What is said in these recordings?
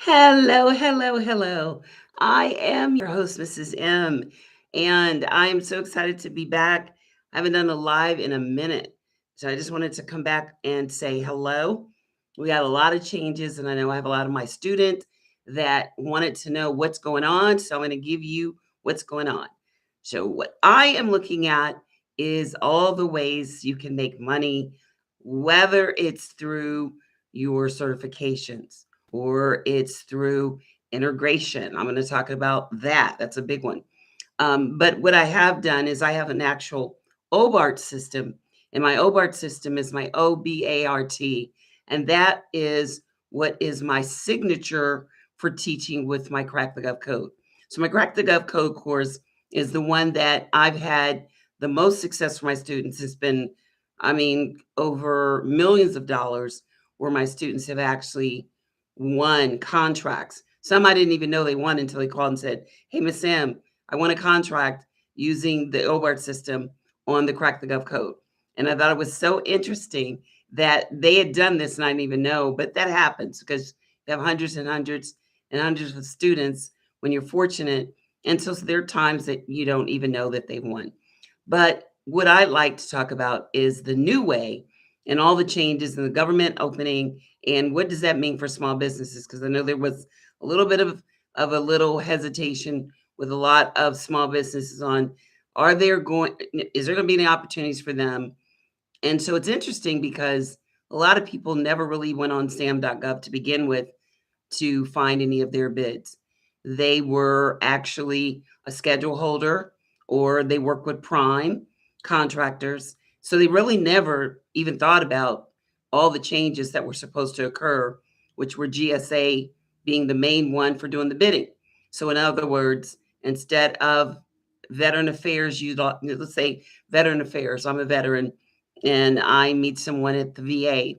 Hello, hello, hello. I am your host, Mrs. M, and I'm so excited to be back. I haven't done a live in a minute, so I just wanted to come back and say hello. We got a lot of changes, and I know I have a lot of my students that wanted to know what's going on, so I'm going to give you what's going on. So, what I am looking at is all the ways you can make money, whether it's through your certifications or it's through integration. I'm going to talk about that. That's a big one. But what I have done is I have an actual OBART system, and my OBART system is my OBART, and that is what is my signature for teaching with my Crack the Gov code. So my Crack the Gov code course is the one that I've had the most success for my students. It's been, I mean, over millions of dollars where my students have actually won contracts. Some I didn't even know they won until they called and said, "Hey, Miss Sam, I won a contract using the OBART system on the Crack the Gov code." And I thought it was so interesting that they had done this and I didn't even know, but that happens because you have hundreds and hundreds and hundreds of students when you're fortunate. And so there are times that you don't even know that they've won. But what I like to talk about is the new way and all the changes in the government opening and what does that mean for small businesses? Because I know there was a little bit of a little hesitation with a lot of small businesses on are there going is there going to be any opportunities for them? And so it's interesting because a lot of people never really went on sam.gov to begin with to find any of their bids. They were actually a schedule holder or they work with prime contractors. So they really never even thought about all the changes that were supposed to occur, which were GSA being the main one for doing the bidding. So, in other words, instead of veteran affairs, let's say veteran affairs, I'm a veteran and I meet someone at the VA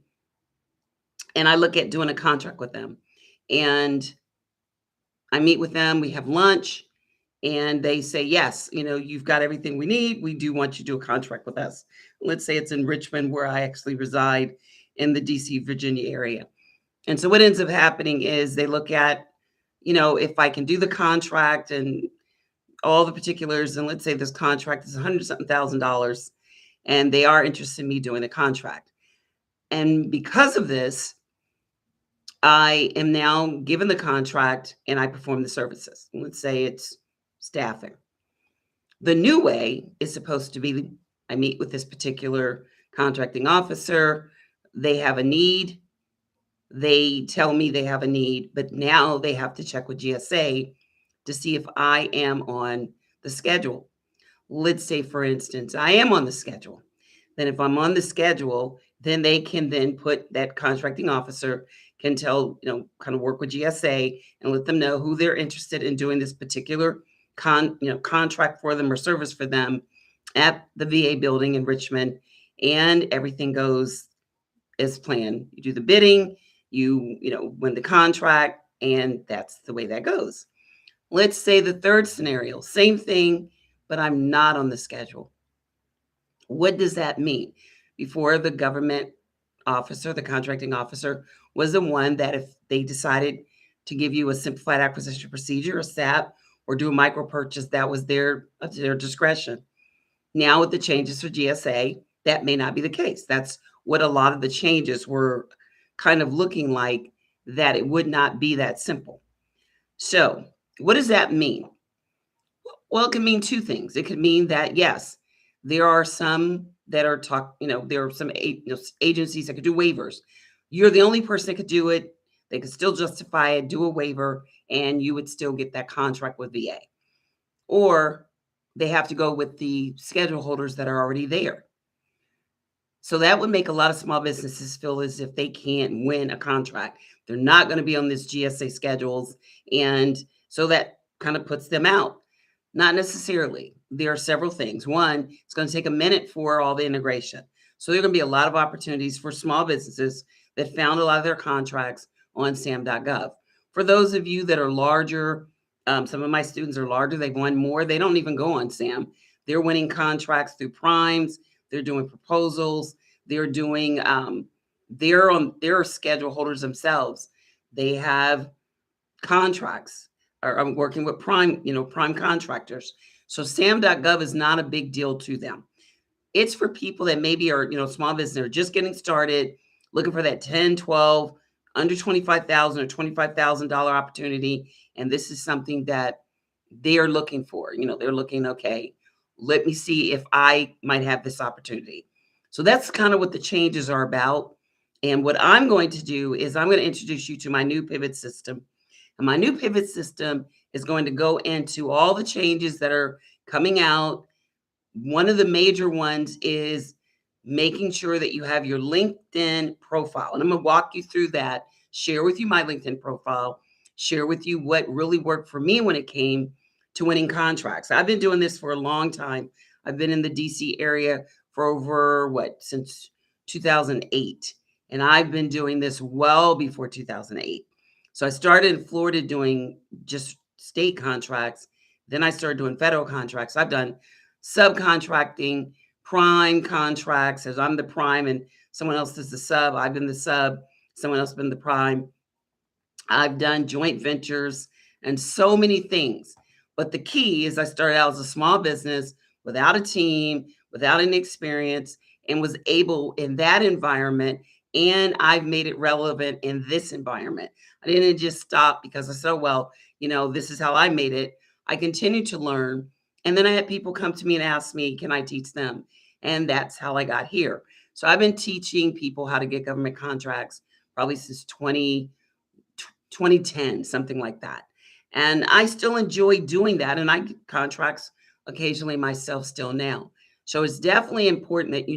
and I look at doing a contract with them. And I meet with them, we have lunch, and they say, "Yes, you've got everything we need. We do want you to do a contract with us." Let's say it's in Richmond, where I actually reside in the DC, Virginia area. And so what ends up happening is they look at, if I can do the contract and all the particulars, and let's say this contract is 100 something thousand dollars, and they are interested in me doing the contract. And because of this, I am now given the contract and I perform the services. Let's say it's staffing. The new way is supposed to be I meet with this particular contracting officer. They have a need. They tell me they have a need, but now they have to check with GSA to see if I am on the schedule. Let's say, for instance, I am on the schedule. Then if I'm on the schedule, then they can then put that contracting officer can tell, kind of work with GSA and let them know who they're interested in doing this particular contract for them or service for them at the VA building in Richmond. And everything goes as planned. You do the bidding, win the contract, and that's the way that goes. Let's say the third scenario, same thing, but I'm not on the schedule. What does that mean? Before, the government officer, the contracting officer, was the one that if they decided to give you a simplified acquisition procedure, a SAP, or do a micro purchase, that was their discretion. Now with the changes for GSA, that may not be the case. That's what a lot of the changes were kind of looking like, that it would not be that simple. So what does that mean? Well, it can mean two things. It could mean that, yes, there are some that are there are some agencies that could do waivers. You're the only person that could do it. They could still justify it, do a waiver, and you would still get that contract with VA. Or they have to go with the schedule holders that are already there. So that would make a lot of small businesses feel as if they can't win a contract. They're not going to be on this GSA schedules. And so that kind of puts them out. Not necessarily. There are several things. One, it's going to take a minute for all the integration. So there are going to be a lot of opportunities for small businesses that found a lot of their contracts on sam.gov. For those of you that are larger, some of my students are larger, they've won more. They don't even go on SAM. They're winning contracts through primes. They're doing proposals. They're doing, they're schedule holders themselves. They have contracts, or I'm working with prime, prime contractors. So sam.gov is not a big deal to them. It's for people that maybe are, small business, or just getting started, looking for that 10, 12, under 25,000 or $25,000 opportunity. And this is something that they're looking for. They're looking, okay, let me see if I might have this opportunity. So that's kind of what the changes are about. And what I'm going to do is I'm going to introduce you to my new pivot system. And my new pivot system is going to go into all the changes that are coming out. One of the major ones is making sure that you have your LinkedIn profile. And I'm going to walk you through that, share with you my LinkedIn profile, share with you what really worked for me when it came to winning contracts. I've been doing this for a long time. I've been in the DC area for over since 2008. And I've been doing this well before 2008. So I started in Florida doing just state contracts. Then I started doing federal contracts. I've done subcontracting, prime contracts, as I'm the prime and someone else is the sub. I've been the sub, someone else been the prime. I've done joint ventures and so many things. But the key is I started out as a small business without a team, without any experience, and was able in that environment. And I've made it relevant in this environment. I didn't just stop because I said, "Oh, well, this is how I made it." I continued to learn. And then I had people come to me and ask me, can I teach them? And that's how I got here. So I've been teaching people how to get government contracts probably since 2010, something like that. And I still enjoy doing that. And I get contracts occasionally myself still now. So it's definitely important that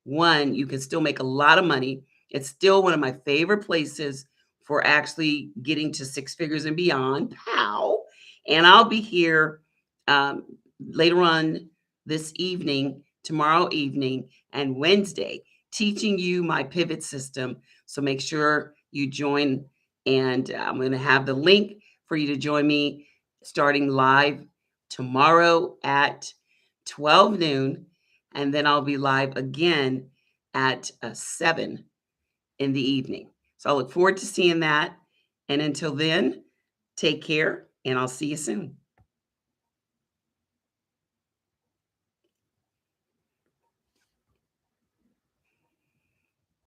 one, you can still make a lot of money. It's still one of my favorite places for actually getting to six figures and beyond. How? And I'll be here um, later on this evening, tomorrow evening, and Wednesday, teaching you my pivot system. So make sure you join, and I'm going to have the link for you to join me starting live tomorrow at 12 noon. And then I'll be live again at 7 in the evening. So I look forward to seeing that. And until then, take care, and I'll see you soon.